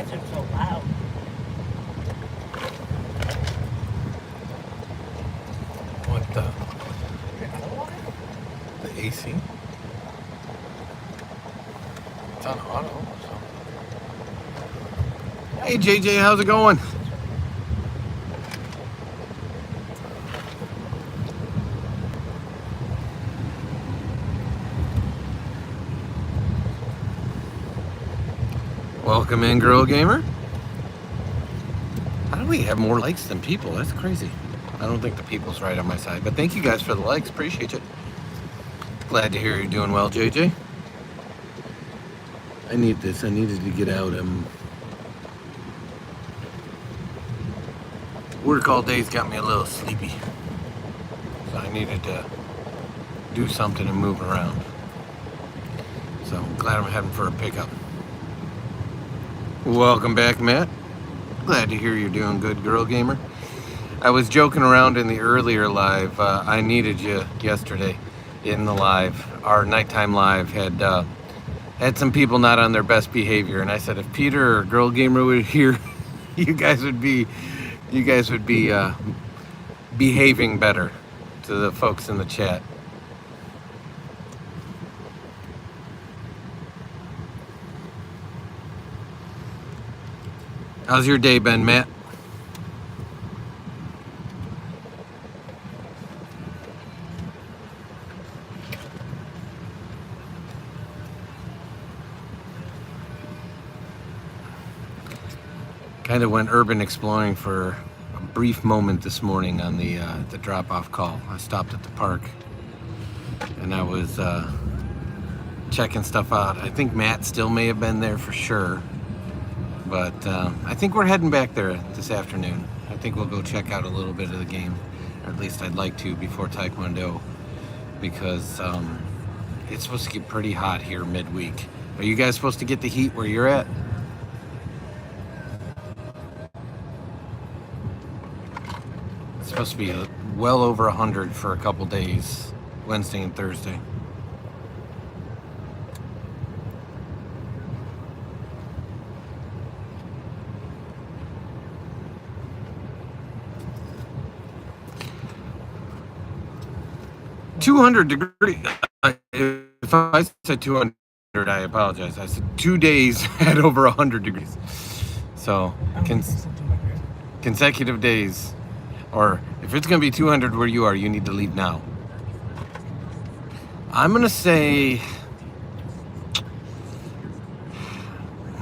Why is it so loud? What the? Another one? The AC? It's on auto. So. Hey JJ, how's it going? Welcome in, Girl Gamer. How do we have more likes than people? That's crazy. I don't think the people's right on my side, but thank you guys for the likes. Appreciate it. Glad to hear you're doing well, JJ. I need this. I needed to get out. Work all day's got me a little sleepy, so I needed to do something and move around. So I'm glad I'm heading for a pickup. Welcome back, Matt. Glad to hear you're doing good, Girl Gamer. I was joking around in the earlier live. I needed you yesterday in the live. Our nighttime live had some people not on their best behavior, and I said if Peter or Girl Gamer were here, you guys would be behaving better to the folks in the chat. How's your day been, Matt? Kind of went urban exploring for a brief moment this morning on the drop-off call. I stopped at the park and I was checking stuff out. I think Matt still may have been there for sure. But I think we're heading back there this afternoon. I think we'll go check out a little bit of the game. Or at least I'd like to before Taekwondo. Because it's supposed to get pretty hot here midweek. Are you guys supposed to get the heat where you're at? It's supposed to be well over 100 for a couple days, Wednesday and Thursday. $200. If I said 200, I apologize. I said 2 days at over 100 degrees. So consecutive days, or if it's going to be 200 where you are, you need to leave now. I'm going to say,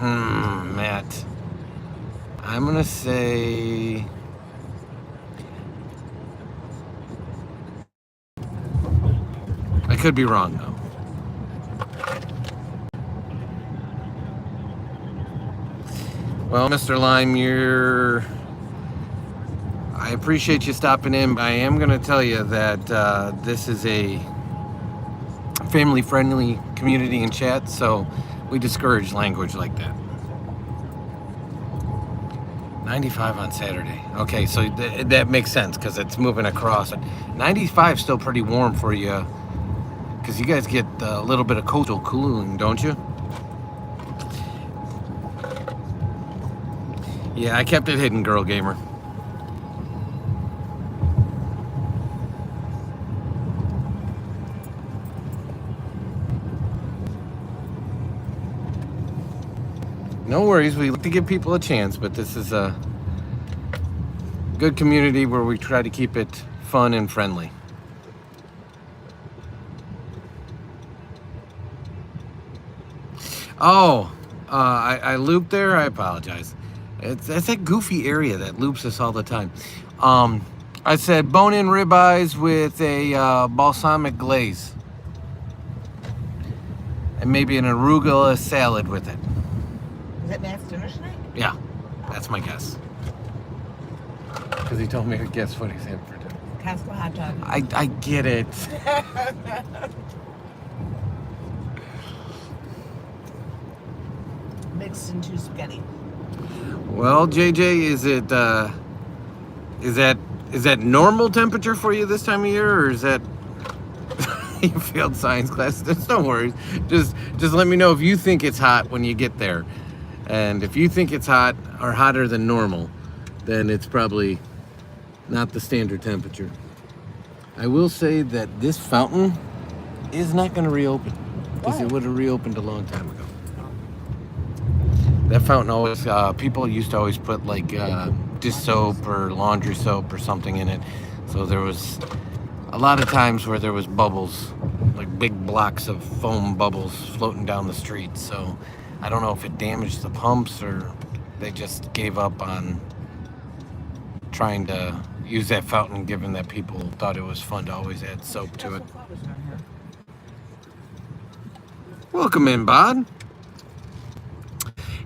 Matt, I'm going to say, I could be wrong though. Well, Mr. Lime, I appreciate you stopping in. I am going to tell you that this is a family-friendly community and chat, so we discourage language like that. 95 on Saturday. Okay, so that makes sense because it's moving across. 95 still pretty warm for you because you guys get a little bit of coastal cooling, don't you? Yeah, I kept it hidden, Girl Gamer. No worries, we like to give people a chance, but this is a good community where we try to keep it fun and friendly. Oh, I looped there. I apologize. It's that goofy area that loops us all the time. I said bone-in ribeyes with a balsamic glaze. And maybe an arugula salad with it. Is that Matt's dinner tonight? Yeah, that's my guess. Because he told me to guess what he's having for dinner. Costco hot dog. I get it. Mixed into spaghetti. Well, JJ, is that normal temperature for you this time of year, or is that you failed science class? There's no worries. Just let me know if you think it's hot when you get there, And if you think it's hot or hotter than normal, then it's probably not the standard temperature. I will say that this fountain is not going to reopen because it would have reopened a long time ago. That fountain always, people used to always put like dish soap or laundry soap or something in it. So there was a lot of times where there was bubbles, like big blocks of foam bubbles floating down the street. So I don't know if it damaged the pumps or they just gave up on trying to use that fountain, given that people thought it was fun to always add soap to it. Welcome in, Bod.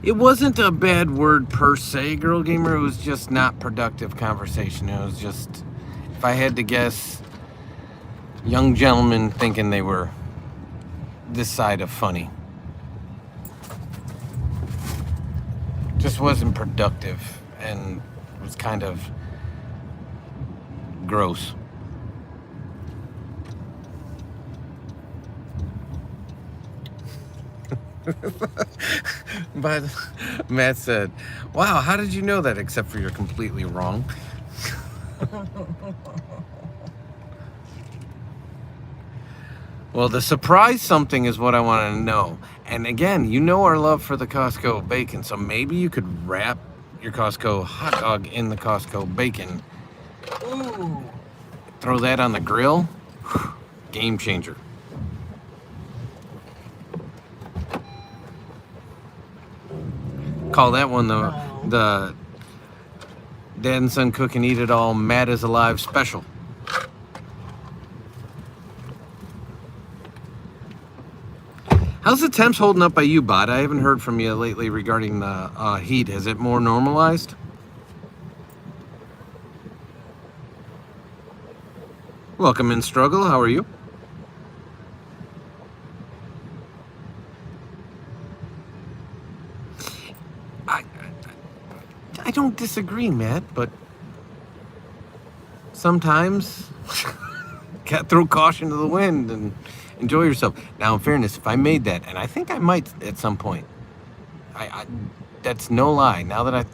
It wasn't a bad word per se, Girl Gamer. It was just not productive conversation. It was just, if I had to guess, young gentlemen thinking they were this side of funny. Just wasn't productive and was kind of gross. But Matt said, wow, how did you know that? Except for you're completely wrong. Well, the surprise something is what I want to know. And again, you know our love for the Costco bacon, so maybe you could wrap your Costco hot dog in the Costco bacon. Ooh. Throw that on the grill. Game changer. Call that one the Dad and Son Cook and Eat It All Matt is Alive special. How's the temps holding up by you, Bod? I haven't heard from you lately regarding the heat. Is it more normalized? Welcome in, Struggle. How are you? I don't disagree, Matt, but sometimes gotta throw caution to the wind and enjoy yourself. Now, in fairness, if I made that, and I think I might at some point, I that's no lie. Now that I'm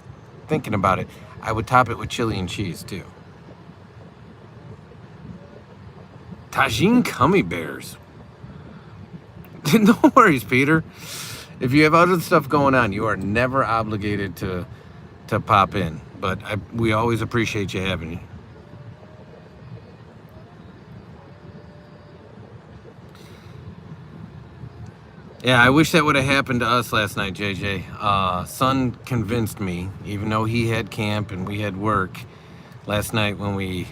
thinking about it, I would top it with chili and cheese too. Tajin gummy bears. No worries, Peter. If you have other stuff going on, you are never obligated to pop in. But we always appreciate you having you. Yeah, I wish that would have happened to us last night, JJ. Son convinced me, even though he had camp and we had work last night when we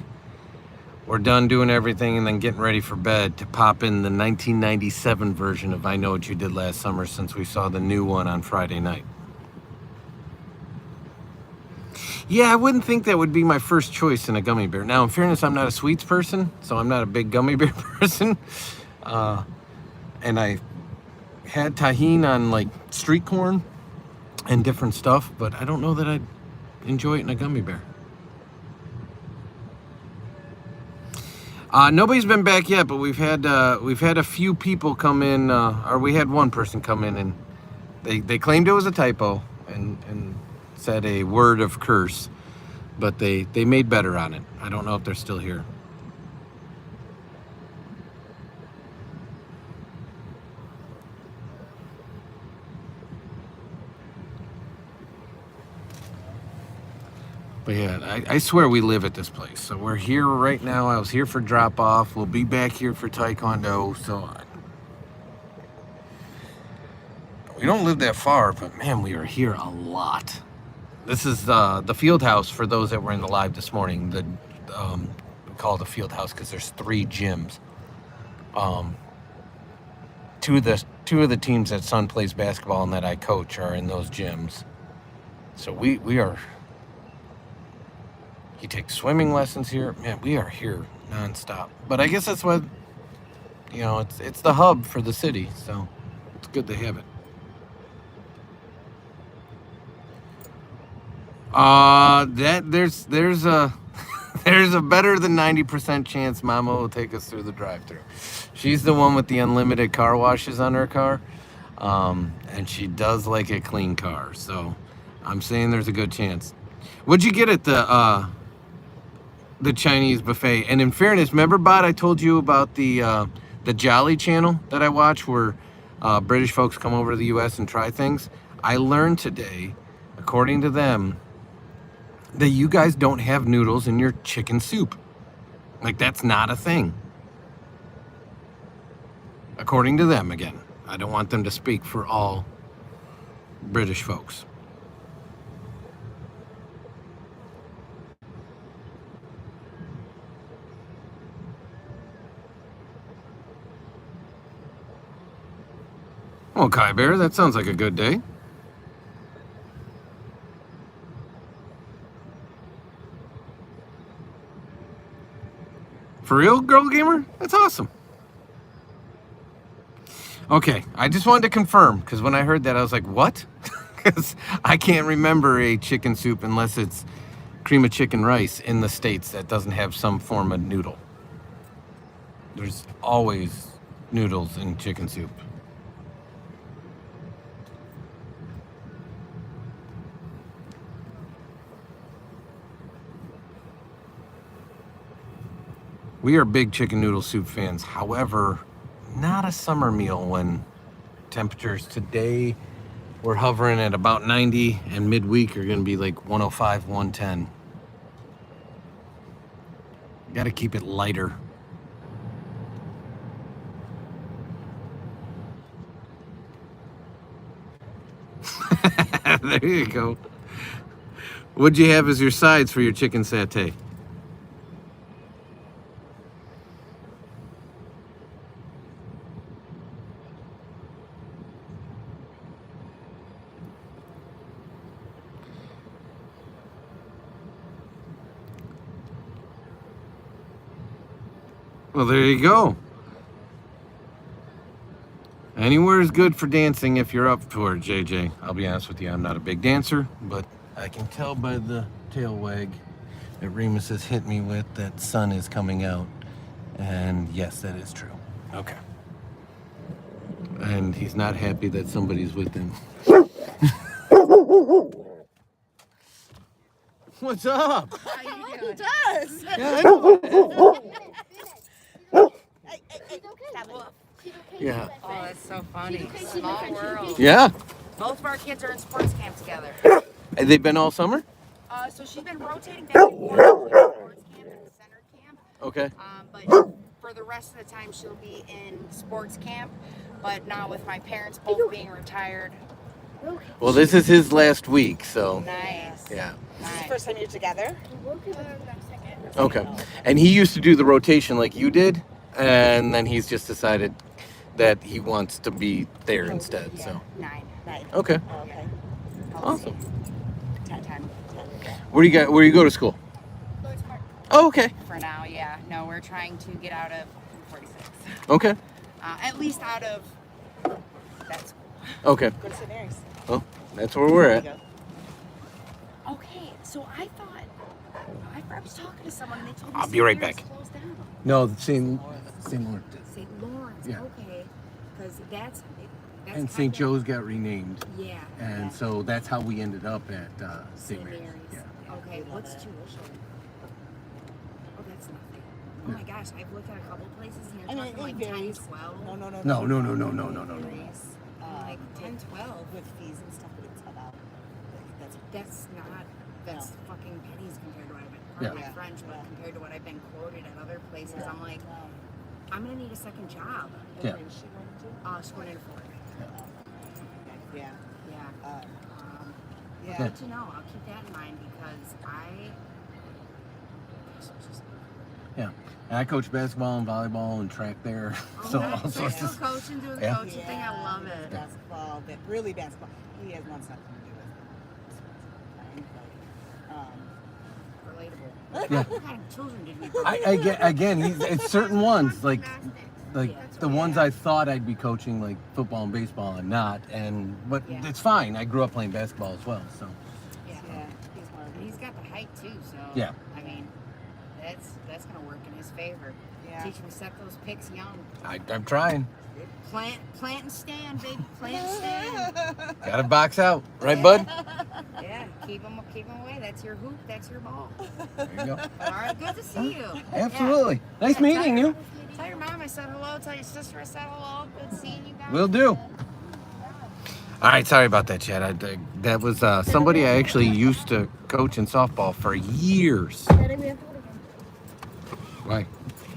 were done doing everything and then getting ready for bed, to pop in the 1997 version of I Know What You Did Last Summer, since we saw the new one on Friday night. Yeah, I wouldn't think that would be my first choice in a gummy bear. Now, in fairness, I'm not a sweets person, so I'm not a big gummy bear person. And I had tahini on like street corn and different stuff, but I don't know that I'd enjoy it in a gummy bear. Nobody's been back yet, but we've had a few people come in, or we had one person come in, and they claimed it was a typo and said a word of curse, but they made better on it. I don't know if they're still here. But yeah, I swear we live at this place. So we're here right now. I was here for drop off. We'll be back here for Taekwondo. So we don't live that far, but man, we are here a lot. This is the field house for those that were in the live this morning. We call it the field house because there's 3 gyms. Two of the teams that Son plays basketball and that I coach are in those gyms. So we are. He takes swimming lessons here. Man, we are here nonstop. But I guess that's what, it's the hub for the city, so it's good to have it. There's a better than 90% chance Mama will take us through the drive-thru. She's the one with the unlimited car washes on her car. And she does like a clean car, so I'm saying there's a good chance. What'd you get at the Chinese buffet? And in fairness, remember, Bot, I told you about the Jolly channel that I watch, where British folks come over to the U.S. and try things. I learned today, according to them, that you guys don't have noodles in your chicken soup. Like, that's not a thing. According to them, again. I don't want them to speak for all British folks. Well, Kai Bear, that sounds like a good day. For real, Girl Gamer? That's awesome. Okay, I just wanted to confirm, because when I heard that, I was like, what? Because I can't remember a chicken soup unless it's cream of chicken rice in the States that doesn't have some form of noodle. There's always noodles in chicken soup. We are big chicken noodle soup fans. However, not a summer meal when temperatures today we're hovering at about 90, and midweek are going to be like 105, 110. Got to keep it lighter. There you go. What'd you have as your sides for your chicken satay? Well, there you go. Anywhere is good for dancing if you're up for it, JJ. I'll be honest with you, I'm not a big dancer, but I can tell by the tail wag that Remus has hit me with that sun is coming out. And yes, that is true. Okay. And he's not happy that somebody's with him. What's up? How you doing? He does. Yeah, I know. Yeah. Oh, that's so funny. Small world. Yeah. Both of our kids are in sports camp together. Have they been all summer? So she's been rotating back and forth between sports camp and center camp. Okay. But for the rest of the time, she'll be in sports camp. But not with my parents both being retired. Well, this is his last week, so. Nice. Yeah. This is the Nice. first time you're together? Okay. And he used to do the rotation like you did, and then he's just decided that he wants to be there instead. So. 9. Right. Okay. Oh, okay. Awesome. 10. Where you go to school? Oh, okay. For now, yeah. No, we're trying to get out of 46. Okay. At least out of that school. Okay. Go to St. Mary's. Well, that's where we're There at. you go. Okay, so I was talking to someone and they told me I'll be right St. Mary's back. closed down. No, St. Lawrence. St. Lawrence, Yeah. okay. Because that's And St. Joe's got renamed, Yeah. and so that's how we ended up at St. St. Mary's. Mary's. Yeah. Okay, what's tuition? Oh, that's nothing. Oh my gosh, I've looked at a couple places and I you're mean, talking it like 10, varies. 12. No. No. Varies. Like 10, 12. With fees and stuff, but it's about. That's not, that's fucking pennies compared to what I've been, Yeah. pardon my French, but compared to what I've been quoted at other places, I'm like, No. I'm gonna need a second job. Yeah. Where is she going to? She went in for it. Yeah. Yeah. Yeah. Good to know. I'll keep that in mind because Yeah. And I coach basketball and volleyball and track there. So all so sorts still of. coaching, doing the Yeah. coaching thing. I love it. Basketball, really basketball. He has wants nothing to do with sports. Relatable. Yeah. What kind of children did we Again, it's certain ones like Yeah. the ones I thought I'd be coaching, like football and baseball, I'm not. But Yeah. it's fine. I grew up playing basketball as well, so. Yeah. Yeah, he's one of And he's got the height too, so Yeah. I mean, that's gonna work in his favor. Yeah. Teach him to set those picks young. I'm trying. Plant and stand, baby. Plant and stand. Got to box out, right, bud? Yeah, keep them away. That's your hoop. That's your ball. There you go. All right, good to see you. Absolutely. Yeah. Nice meeting you. Tell your mom I said hello. Tell your sister I said hello. Good seeing you guys. Will do. All right, sorry about that, Chad. That was somebody I actually used to coach in softball for years. Daddy, we have to go again. Why? You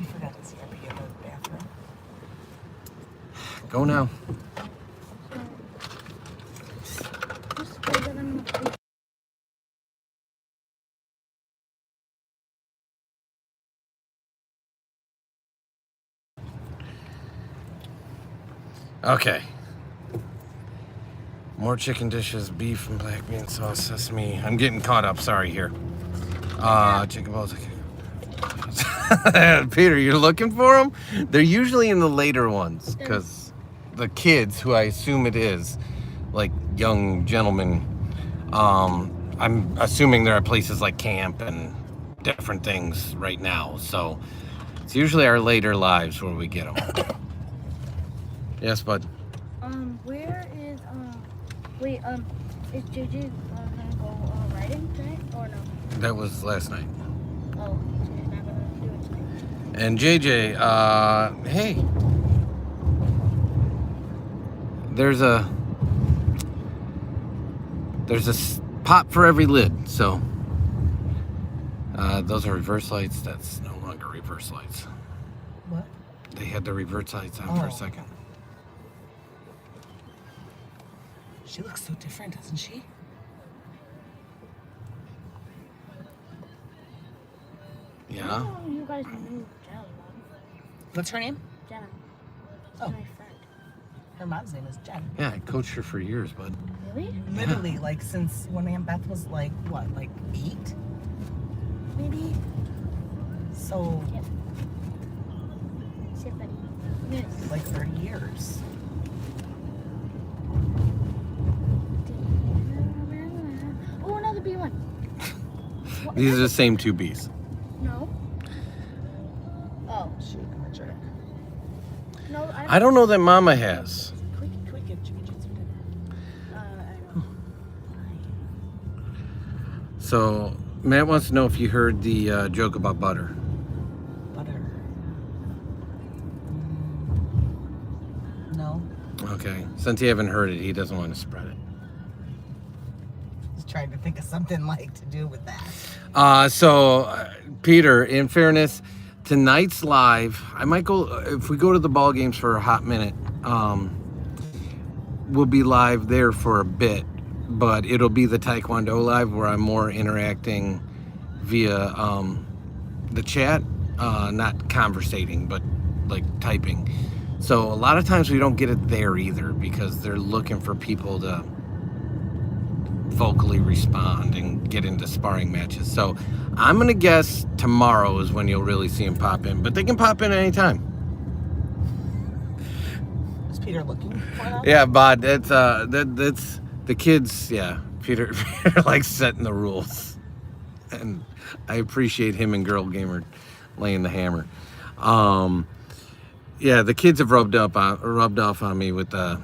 forgot to see our in the bathroom. Go now. Just put it on the Okay. More chicken dishes, beef and black bean sauce, sesame. I'm getting caught up. Sorry here. Chicken balls. Peter, you're looking for them? They're usually in the later ones because the kids, who I assume it is, like young gentlemen, I'm assuming they're at places like camp and different things right now. So it's usually our later lives where we get them. Yes, bud. where is is JJ gonna go riding tonight or no? That was last night. Oh, so he's not gonna do it tonight. And JJ, hey, there's a pot for every lid. So those are reverse lights. That's no longer reverse lights. What? They had the reverse lights on for a second. She looks so different, doesn't she? Yeah. Oh, you guys knew Jenna, Mom. What's her name? Jenna. She's Oh. my friend. Her mom's name is Jen. Yeah, I coached her for years, bud. Really? Literally, like since when Aunt Beth was like what, like 8? Maybe. So Yeah. Sit, buddy. Yes. like 30 years. Oh, another B1. These are the same two bees. No. Oh. Shoot, I'm a jerk. No, I don't know that Mama has. Tweak it, Jimmy John's for dinner. I know. So Matt wants to know if you heard the joke about butter. Butter. No. Okay. Since you haven't heard it, he doesn't want to spread it. Just trying to think of something like to do with that. Peter, in fairness, tonight's live, I might go, if we go to the ball games for a hot minute, we'll be live there for a bit, but it'll be the Taekwondo live where I'm more interacting via the chat, not conversating, but like typing. So a lot of times we don't get it there either because they're looking for people to vocally respond and get into sparring matches. So I'm gonna guess tomorrow is when you'll really see them pop in, but they can pop in anytime. Is Peter looking for them? Yeah, Bod, that's the kids. Yeah, Peter likes setting the rules, and I appreciate him and Girl Gamer laying the hammer. Yeah, the kids have rubbed off on me with the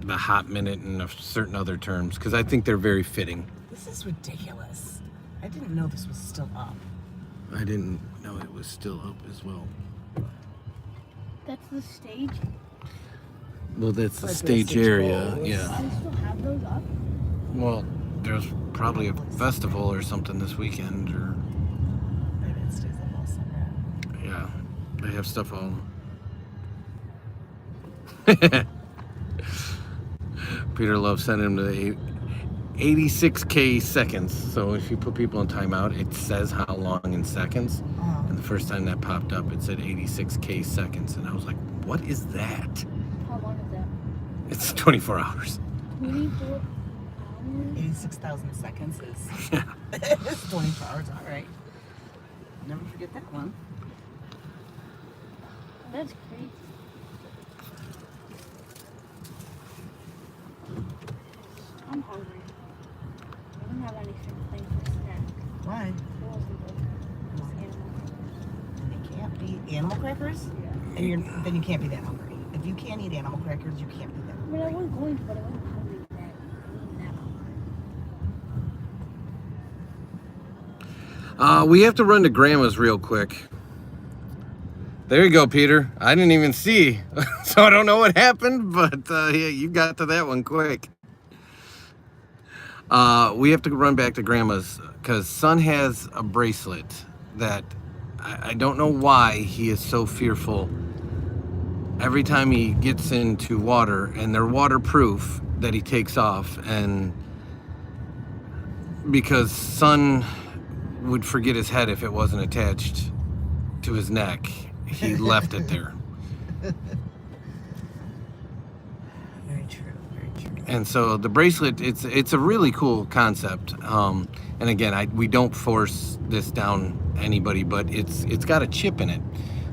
hot minute and certain other terms because I think they're very fitting. This is ridiculous. I didn't know this was still up. I didn't know it was still up as well. That's the stage. Well, that's the Like stage stage area. roles. Yeah. They still have those up? Well, there's probably a festival or something this weekend, or Maybe it stays up all summer. yeah, they have stuff on. Peter loves sending him to the 86K seconds. So if you put people in timeout, it says how long in seconds. Oh. And the first time that popped up, it said 86K seconds, and I was like, "What is that?" How long is that? It's 24 hours. 24 hours? 86,000 seconds is Yeah. it's 24 hours. All right. Never forget that one. That's crazy. I'm hungry. I don't have anything for snack. Why? It wasn't good. Just animal. You can't be animal crackers? And then you can't be that hungry. If If you can't eat animal crackers, you can't do that. I mean, I was going to, but I wasn't hungry that. We have to run to Grandma's real quick. There you go, Peter. I didn't even see, so I don't know what happened, but yeah, you got to that one quick. We have to run back to Grandma's because Son has a bracelet that I don't know why he is so fearful every time he gets into water, and they're waterproof, that he takes off, and because Son would forget his head if it wasn't attached to his neck, he left it there. Very true. Very true. And so the bracelet, it's a really cool concept. And again, we don't force this down anybody, but it's got a chip in it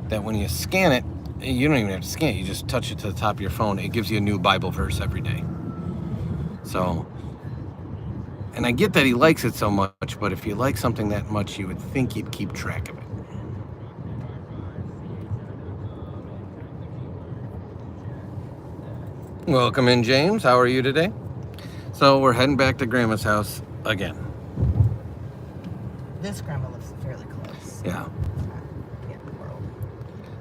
that when you scan it, you don't even have to scan it. You just touch it to the top of your phone. It gives you a new Bible verse every day. So, and I get that he likes it so much, but if you like something that much, you would think you'd keep track of it. Welcome in, James. How are you today? So we're heading back to Grandma's house again. This grandma lives fairly close. Yeah. Yeah, the world.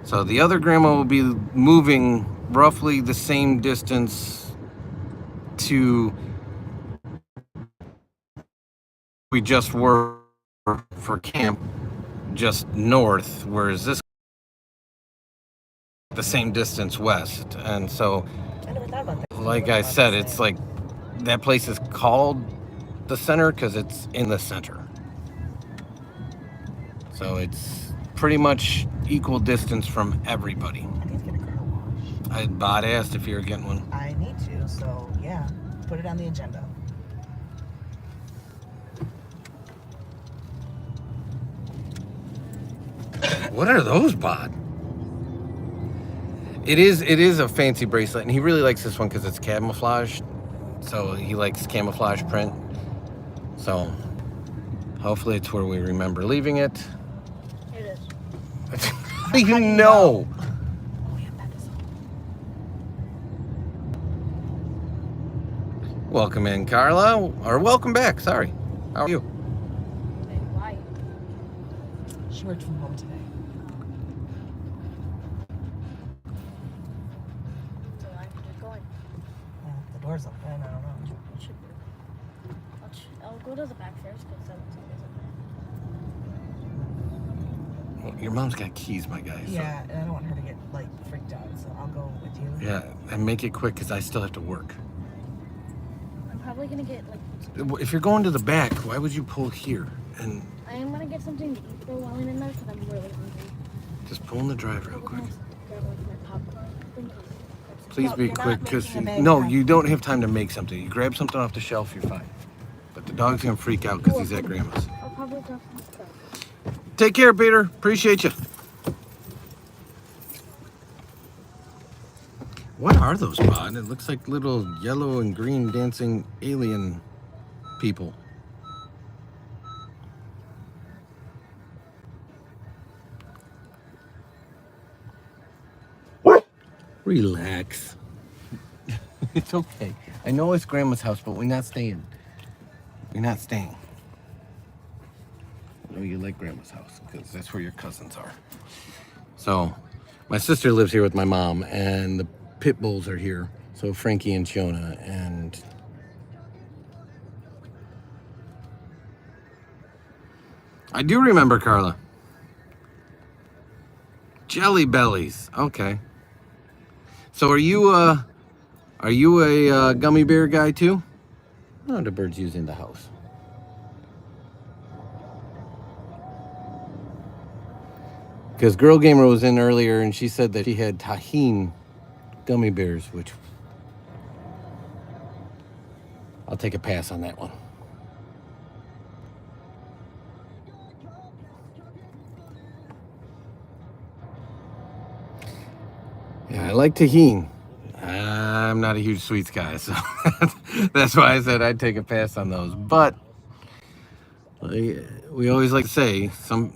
So the other grandma will be moving roughly the same distance to we just were for camp, just north, whereas this the same distance west. And so, I never thought about that. like I said, it's like that place is called the center because it's in the center. So it's pretty much equal distance from everybody. I need to get a car wash. I'd asked if you were getting one. I need to, so yeah, put it on the agenda. What are those, Bod? It is a fancy bracelet, and he really likes this one because it's camouflage. So he likes camouflage print. So hopefully it's where we remember leaving it. It is. How do you know? Oh yeah, that is. Welcome in, Carla. Or welcome back, sorry. How are you? Wait, why? She worked from home today. So I'm just going. Yeah, the door's open. I don't know. It should be. I'll go to the back first because someone's Well, your mom's got keys, my guy. So. Yeah, and I don't want her to get like freaked out, so I'll go with you. Yeah, and make it quick because I still have to work. I'm probably gonna get like. If you're going to the back, why would you pull here? And I am gonna get something to eat though while I'm in there because I'm really hungry. just pull in the drive real quick. Grab like my popcorn. Thank you. Please No, be you're not quick, because making a big no, mess. you don't have time to make something. You grab something off the shelf, you're fine. But the dog's gonna freak out because he's at Grandma's. I'll probably grab some stuff. Take care, Peter. Appreciate you. What are those, Bod? It looks like little yellow and green dancing alien people. Relax. It's okay. I know it's Grandma's house, but we're not staying. We're not staying. I know you like Grandma's house because that's where your cousins are. So, my sister lives here with my mom, and the pit bulls are here. So Frankie and Shona, and I do remember Carla. Jelly Bellies. Okay. So are you a gummy bear guy too? Oh, the bird's using the house. Because Girl Gamer was in earlier and she said that she had Tajín gummy bears, which I'll take a pass on that one. Yeah, I like Tajín. I'm not a huge sweets guy, so that's why I said I'd take a pass on those. But we always like to say some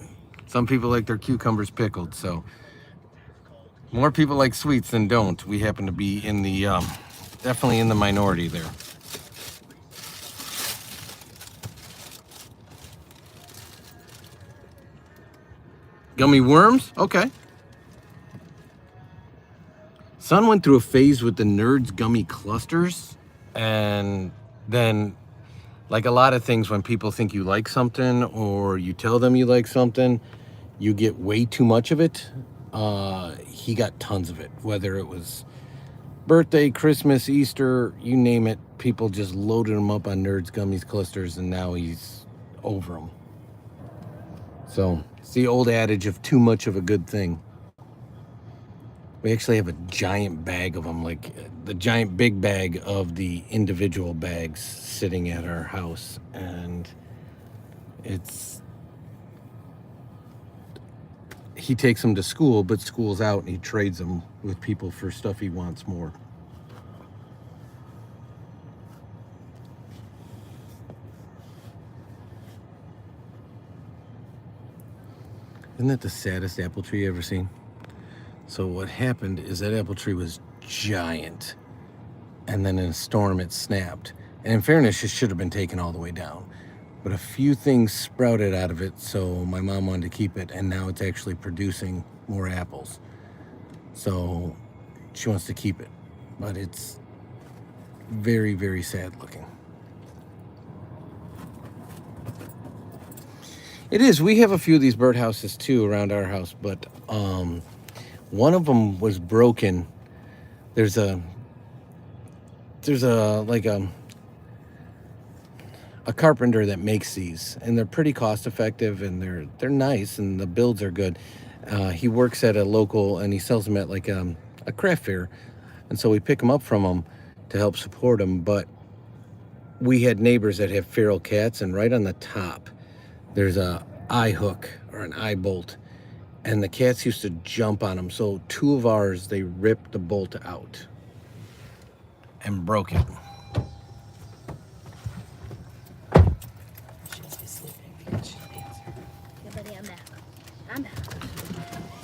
people like their cucumbers pickled, so More people like sweets than don't. We happen to be in the, definitely in the minority there. Gummy worms? Okay. Son went through a phase with the Nerds gummy clusters, and then, like a lot of things, when people think you like something or you tell them you like something, you get way too much of it. He got tons of it, whether it was birthday, Christmas, Easter, you name it. People just loaded him up on Nerds gummies clusters, and now he's over them. So it's the old adage of too much of a good thing. We actually have a giant bag of them, like the giant big bag of the individual bags sitting at our house. And he takes them to school, but school's out, and he trades them with people for stuff he wants more. Isn't that the saddest apple tree you ever seen? So what happened is that apple tree was giant, and then in a storm it snapped. And in fairness, it should have been taken all the way down. But a few things sprouted out of it, so my mom wanted to keep it, and now it's actually producing more apples. So she wants to keep it, but it's very, very sad looking. It is. We have a few of these birdhouses too around our house, but one of them was broken. There's a carpenter that makes these, and they're pretty cost effective, and they're nice, and the builds are good. He works at a local, and he sells them at like a craft fair, and so we pick them up from him to help support them. But we had neighbors that have feral cats, and right on the top there's a eye hook or an eye bolt, and the cats used to jump on them. So two of ours, they ripped the bolt out and broke it. She must be sleeping because she didn't answer. Yeah, buddy, I'm back. I'm back.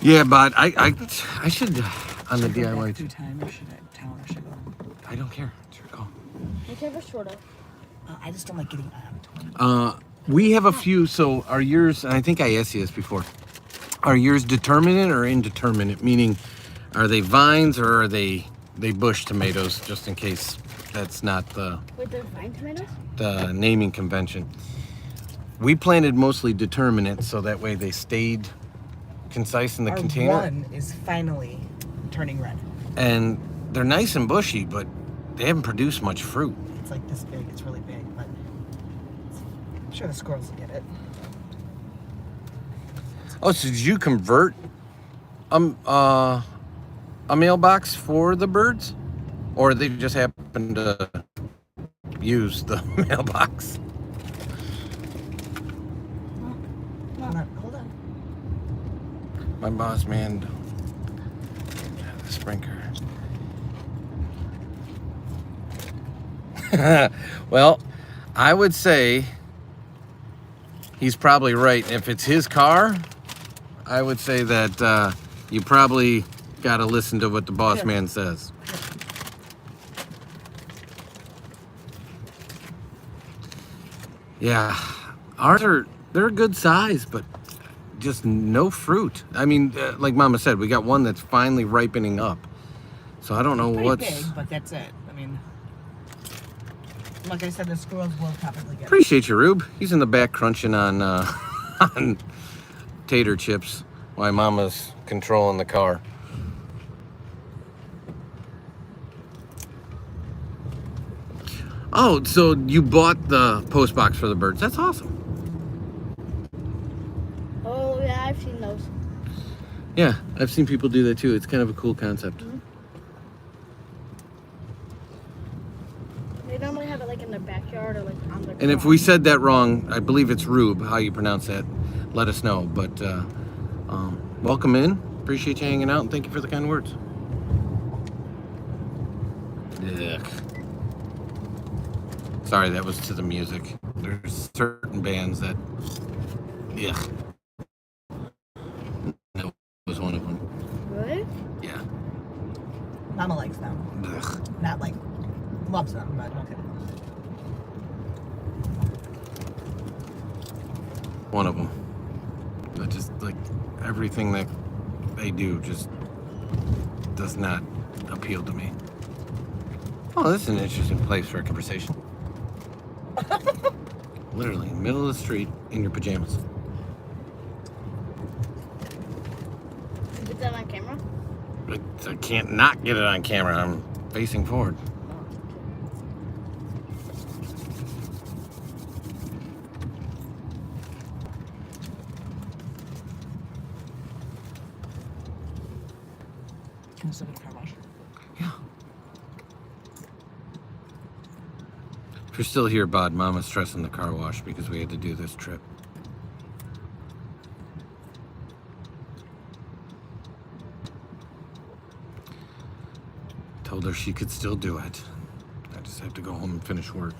Yeah, but I should on the Should I go DIY. back through time, or should I tell her? Should I go? I don't care. It's your call. Whichever sort of. I just don't like getting on. We have a few. So are yours? And I think I asked you this before. Are yours determinate or indeterminate? Meaning, are they vines or are they bush tomatoes? Just in case that's not Wait, they're vine tomatoes? the naming convention. We planted mostly determinate, so that way they stayed concise in the Our container. one is finally turning red. And they're nice and bushy, but they haven't produced much fruit. It's like this big. It's really big, but I'm sure the squirrels will get it. Oh, so did you convert a mailbox for the birds, or they just happen to use the mailbox? Hold on. My boss man, the sprinkler. Well, I would say he's probably right. If it's his car, I would say that you probably got to listen to what the boss man says. Yeah, ours they're a good size, but just no fruit. I mean, like Mama said, we got one that's finally ripening up. So I don't know Pretty what's. big, but that's it. I mean, like I said, the squirrels will probably get it. Appreciate you, Rube. He's in the back crunching on on tater chips while Mama's controlling the car. Oh, so you bought the post box for the birds. That's awesome. Oh, yeah, I've seen those. Yeah, I've seen people do that too. It's kind of a cool concept. They normally have it like in their backyard or like on their And if we said that wrong, I believe it's Rube, how you pronounce that, let us know. But welcome in. Appreciate you hanging out, and thank you for the kind words. Yuck. Sorry, that was to the music. There's certain bands that, yeah. That was one of them. Really? Yeah. Not like loves them, but okay. One of them. But just like everything that they do just does not appeal to me. Oh, this is an interesting place for a conversation. Literally, in the middle of the street in your pajamas. Is that on camera? I can't not get it on camera. I'm facing forward. Can you still get a car wash? Yeah. If you're still here, Bod, Mama's stressing the car wash because we had to do this trip. Told her she could still do it. I just have to go home and finish work.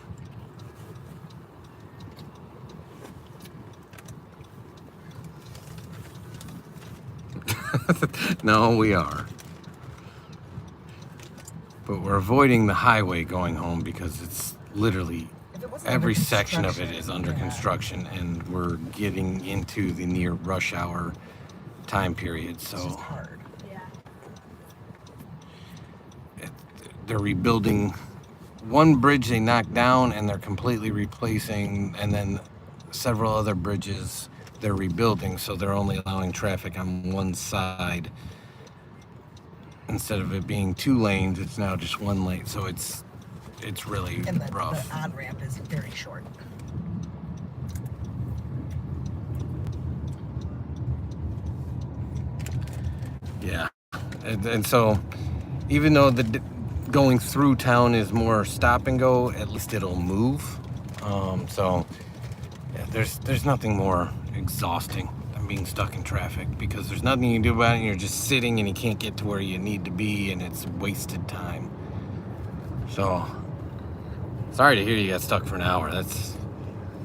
No, we are. But we're avoiding the highway going home because it's literally If it wasn't every under section of it construction, is under yeah. construction, and we're getting into the near rush hour time period. It's So just hard. Yeah. they're rebuilding one bridge they knocked down, and they're completely replacing, and then several other bridges they're rebuilding, so they're only allowing traffic on one side. Instead of it being 2 lanes, it's now just 1 lane, so it's really And the rough. on ramp is very short. Yeah, and so even though going through town is more stop and go, at least it'll move. So yeah, there's nothing more exhausting than being stuck in traffic, because there's nothing you can do about it, and you're just sitting and you can't get to where you need to be, and it's wasted time. So sorry to hear you got stuck for an hour.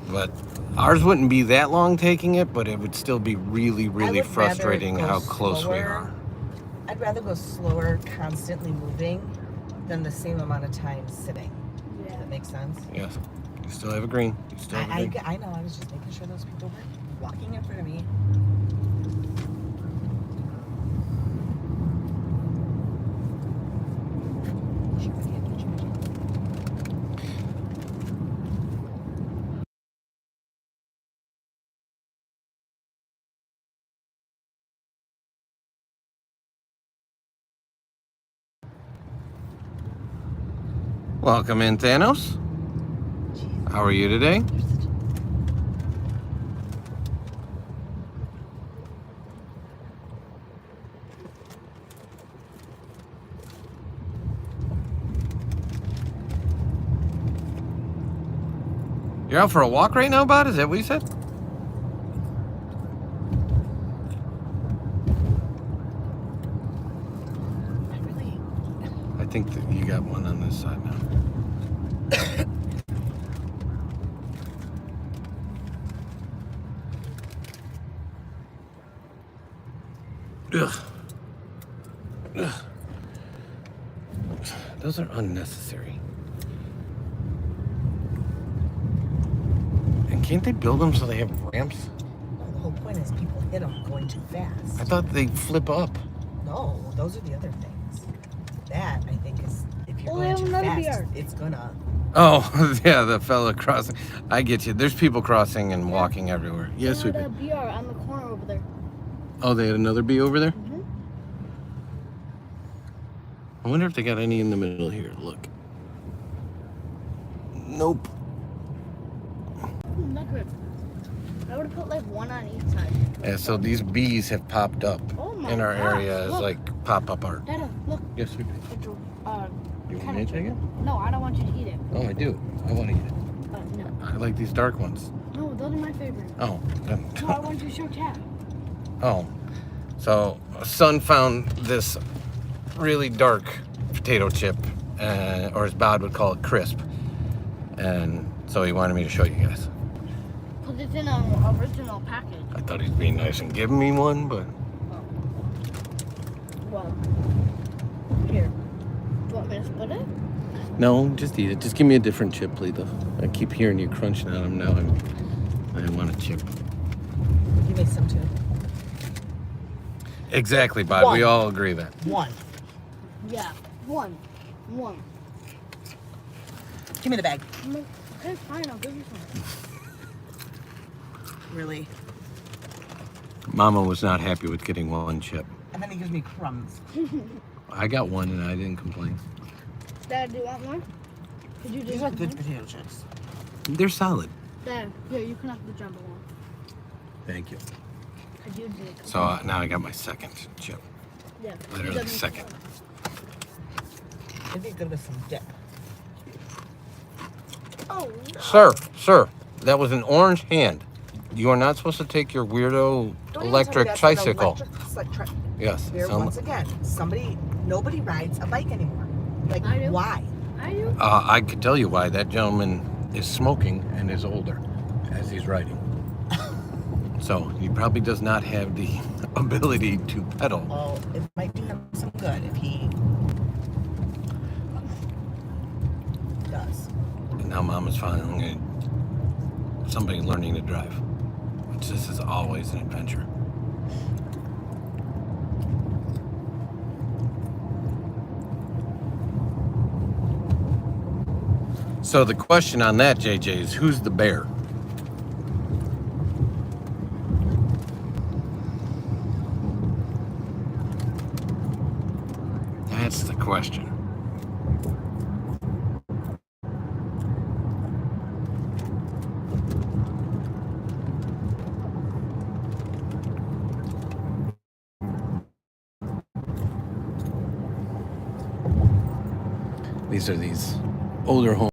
But ours wouldn't be that long taking it, but it would still be really, really would frustrating rather go how close we slower. are. I'd rather go slower, constantly moving, than the same amount of time sitting. Does Yeah. that make sense? Yes. You still have a green. You still have a green. I know. I was just making sure those people were walking in front of me. Welcome in, Thanos. How are you today? You're out for a walk right now, Bud? Is that what you said? I think that you got one on this side now. Ugh. Ugh. Those are unnecessary. And can't they build them so they have ramps? No, the whole point is people hit them going too fast. I thought they flip up. No, those are the other things. That, I think, is if you're Oh, they going have too another fast, BR. it's gonna. Oh, yeah, the fella crossing. I get you. There's people crossing and walking everywhere. Yes, we They do. had a BR on the corner over there. Oh, they had another bee over there? Mm-hmm. I wonder if they got any in the middle here. Look. Nope. Not good. I would have put like one on each side. Yeah, so these bees have popped up Oh my in our gosh, area as look. like pop-up art. Dada, look. Yes, we do. It's You kinda want me to take it? No, I don't want you to eat it. Oh, I do. I want to eat it. No. I like these dark ones. No, those are my favorite. Oh. then- No, I want you to show Cat. Oh. So, son found this really dark potato chip, or as Bod would call it, crisp. And so he wanted me to show you guys. Because it's in an original package. I thought he'd be nice and give me one, but Well, here. Do you want me to split cut it? No, just eat it. Just give me a different chip, Letha. I keep hearing you crunching on them now. I want a chip. Give me some too. Exactly, Bod. We One. all agree that. One. Yeah. One. Give me the bag. I'm like, okay, fine, I'll give you some. Really. Mama was not happy with getting one chip. And then he gives me crumbs. I got one and I didn't complain. Dad, do you want one? Could you do These are good potato chips. They're solid. Dad, here, you can have the jumbo one. Thank you. Could you do it? So now I got my second chip. Yeah. Literally second. It'd be good with some dip. Oh, no. Sir, that was an orange hand. You are not supposed to take your weirdo Don't even tell me electric that's an tricycle. Yes. Here, some- once again, nobody rides a bike anymore. Like, I do. why? I do. I could tell you why. That gentleman is smoking and is older as he's riding. So he probably does not have the ability to pedal. Well, it might do him some good if he does. And now Mama's finally somebody learning to drive. Which this is always an adventure. So the question on that, JJ, is who's the bear? That's the question. These are these older homes.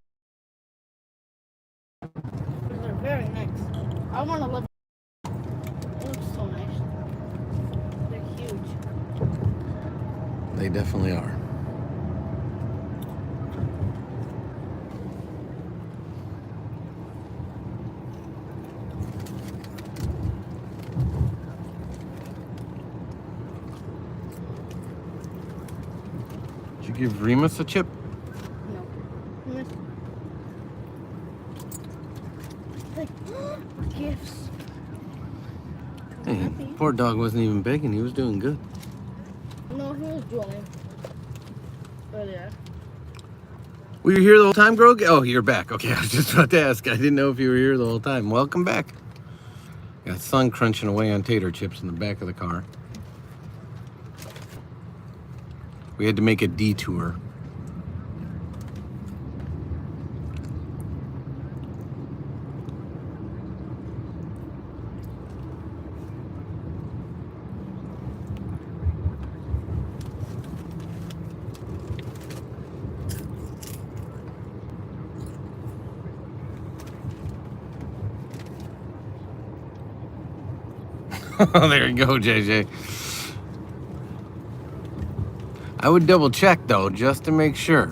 These are very nice. I want to live. It looks so nice. They're huge. They definitely are. Did you give Remus a chip? No. Like, gifts. Hey, Happy. poor dog wasn't even begging. He was doing good. No, he was drooling. Earlier. Were you here the whole time, Grog? Oh, you're back. Okay, I was just about to ask. I didn't know if you were here the whole time. Welcome back. Got Son crunching away on tater chips in the back of the car. We had to make a detour. There you go, JJ. I would double check though, just to make sure.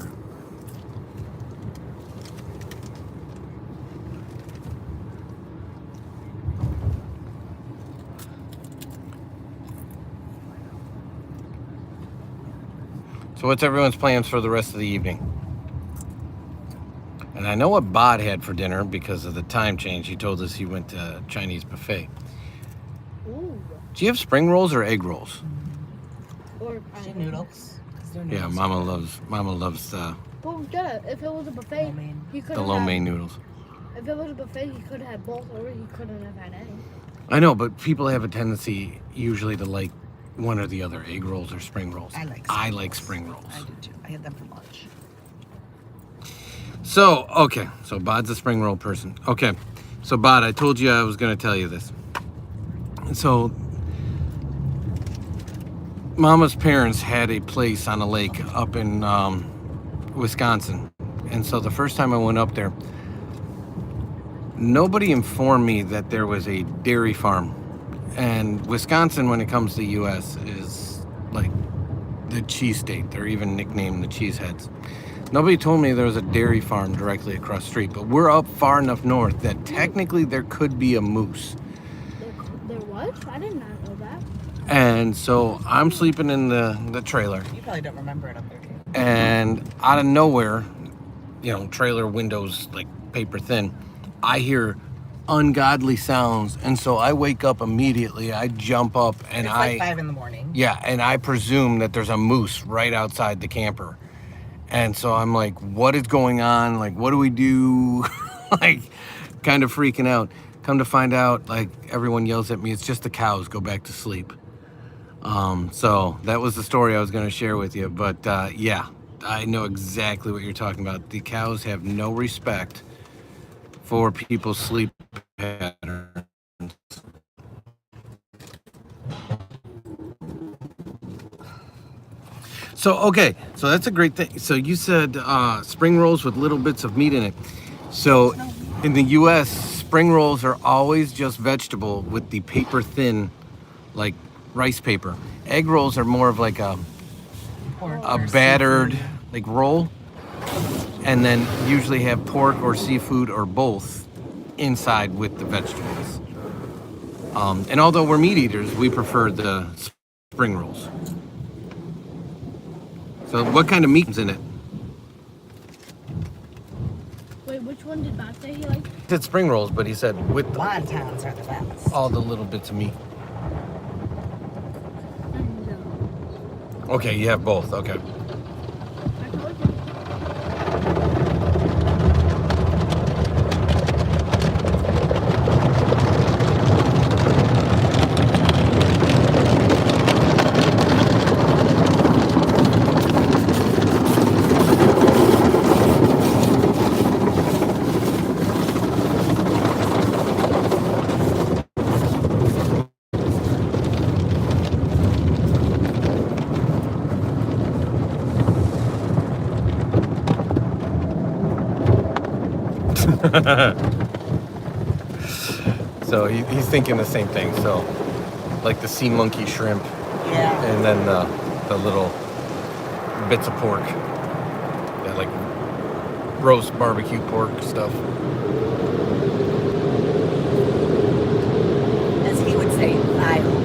So what's everyone's plans for the rest of the evening? And I know what Bod had for dinner because of the time change. He told us he went to a Chinese buffet. Ooh. Do you have spring rolls or egg rolls? Or She noodles. 'Cause they're Yeah, noodles. Mama loves Well, get it. If it was a buffet, Lo mein. he could the have lo had. mein noodles. If it was a buffet, he could have had both, or he couldn't have had any. I know, but people have a tendency usually to like one or the other, egg rolls or spring rolls. I like spring like rolls. spring rolls. I do too. I had them for lunch. So, okay, so Bod's a spring roll person. Okay, so Bod, I told you I was going to tell you this. So, Mama's parents had a place on a lake up in Wisconsin. And so the first time I went up there, nobody informed me that there was a dairy farm. And Wisconsin, when it comes to the U.S., is like the cheese state. They're even nicknamed the cheeseheads. Nobody told me there was a dairy farm directly across the street, but we're up far enough north that technically there could be a moose. There was? I did not know that. And so I'm sleeping in the trailer. You probably don't remember it up there, too. and out of nowhere, trailer windows like paper thin, I hear ungodly sounds, and so I wake up immediately. I jump up, and It's like 5 in the morning. yeah, and I presume that there's a moose right outside the camper. And so I'm like, what is going on? Like, what do we do? Like, kind of freaking out. Come to find out, like, everyone yells at me, it's just the cows, go back to sleep. So that was the story I was going to share with you. But yeah, I know exactly what you're talking about. The cows have no respect for people's sleep patterns. So, okay, so that's a great thing. So you said spring rolls with little bits of meat in it. So in the U.S., spring rolls are always just vegetable with the paper thin, like rice paper. Egg rolls are more of like a battered like roll, and then usually have pork or seafood or both inside with the vegetables. And although we're meat eaters, we prefer the spring rolls. So what kind of meat is in it? Wait, which one did Matt say he liked? He said spring rolls, but he said with Wontons are the best. all the little bits of meat. And, Okay, you have both. Okay. I told you. So he's thinking the same thing. So like the sea monkey shrimp, Yeah. and then the little bits of pork, that like roast barbecue pork stuff. As he would say, vile.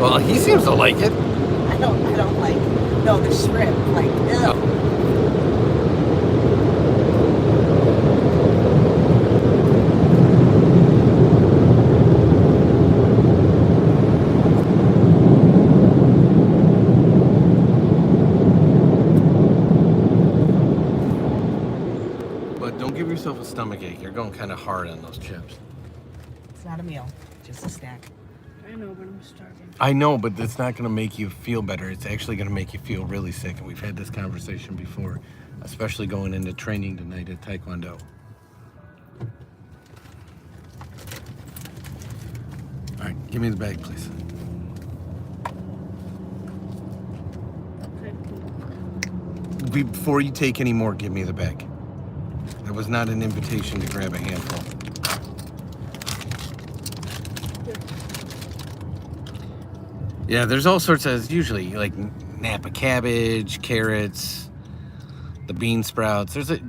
Well, he seems to like it. I don't like, no, the shrimp, like, ugh. But don't give yourself a stomach ache. You're going kind of hard on those chips. It's not a meal, just a snack. I know, but I'm starving. I know, but it's not going to make you feel better. It's actually going to make you feel really sick. And we've had this conversation before, especially going into training tonight at Taekwondo. All right, give me the bag, please. Okay. Before you take any more, give me the bag. That was not an invitation to grab a handful. Yeah, there's all sorts of, usually like Napa cabbage, carrots, the bean sprouts. There's a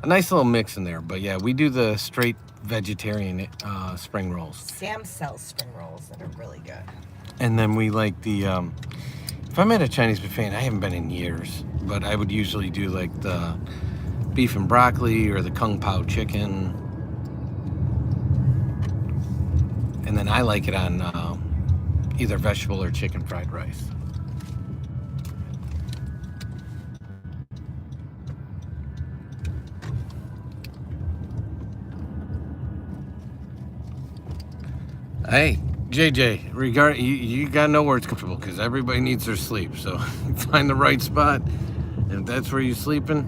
nice little mix in there. But yeah, we do the straight vegetarian spring rolls. Sam sells spring rolls that are really good. And then we like the, if I'm at a Chinese buffet, and I haven't been in years, but I would usually do like the beef and broccoli or the kung pao chicken. And then I like it on either vegetable or chicken fried rice. Hey, JJ, you got to know where it's comfortable, because everybody needs their sleep. So find the right spot, and if that's where you're sleeping,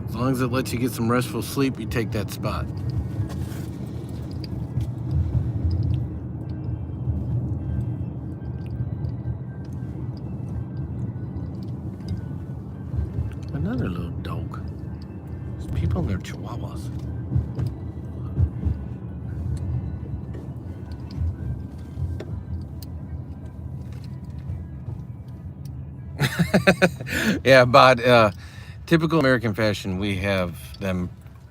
as long as it lets you get some restful sleep, you take that spot. Another little dog. There's people in their chihuahuas. Yeah, but typical American fashion, we have them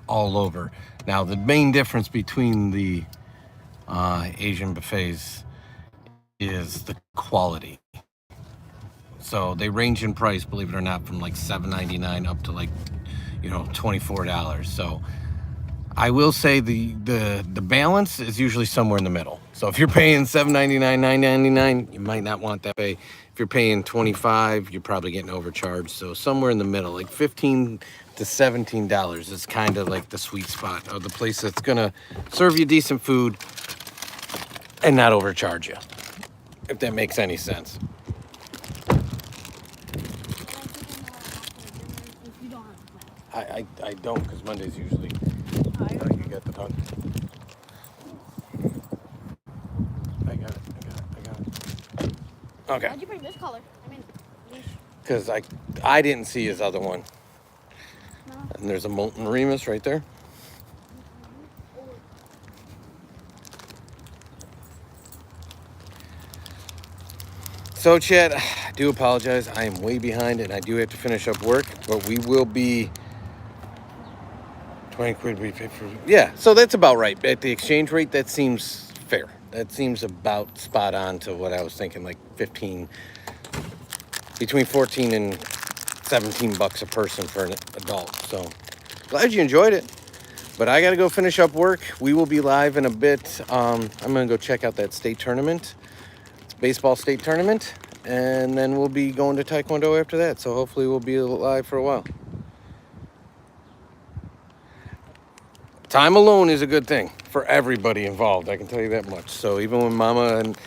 all over. Now, the main difference between the Asian buffets is the quality. So they range in price, believe it or not, from like $7.99 up to like, $24. So I will say the balance is usually somewhere in the middle. So if you're paying $7.99, $9.99, you might not want that pay. If you're paying $25, you're probably getting overcharged. So somewhere in the middle, like $15 to $17 is kind of like the sweet spot of the place that's gonna serve you decent food and not overcharge you, if that makes any sense. If you don't have a plan. I don't, because Monday's usually you got the dog. I got it. Okay. Why'd you bring this color? I mean, leash. Because I didn't see his other one. No. And there's a Molten Remus right there. So, Chad, I do apologize. I am way behind and I do have to finish up work, but we will be 20 quid we pay for. Yeah, so that's about right. At the exchange rate, that seems fair. That seems about spot on to what I was thinking, like 15, between 14 and 17 bucks a person for an adult. So glad you enjoyed it. But I got to go finish up work. We will be live in a bit. I'm going to go check out that state tournament. It's baseball state tournament. And then we'll be going to Taekwondo after that. So hopefully we'll be live for a while. Time alone is a good thing for everybody involved. I can tell you that much. So even when Mama and...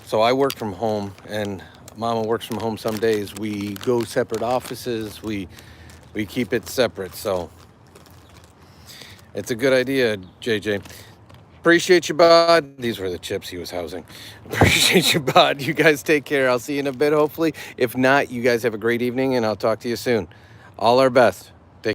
so I work from home and Mama works from home some days. We go separate offices. We keep it separate. So it's a good idea, JJ. Appreciate you, bud. These were the chips he was housing. Appreciate you, bud. You guys take care. I'll see you in a bit, hopefully. If not, you guys have a great evening, and I'll talk to you soon. All our best.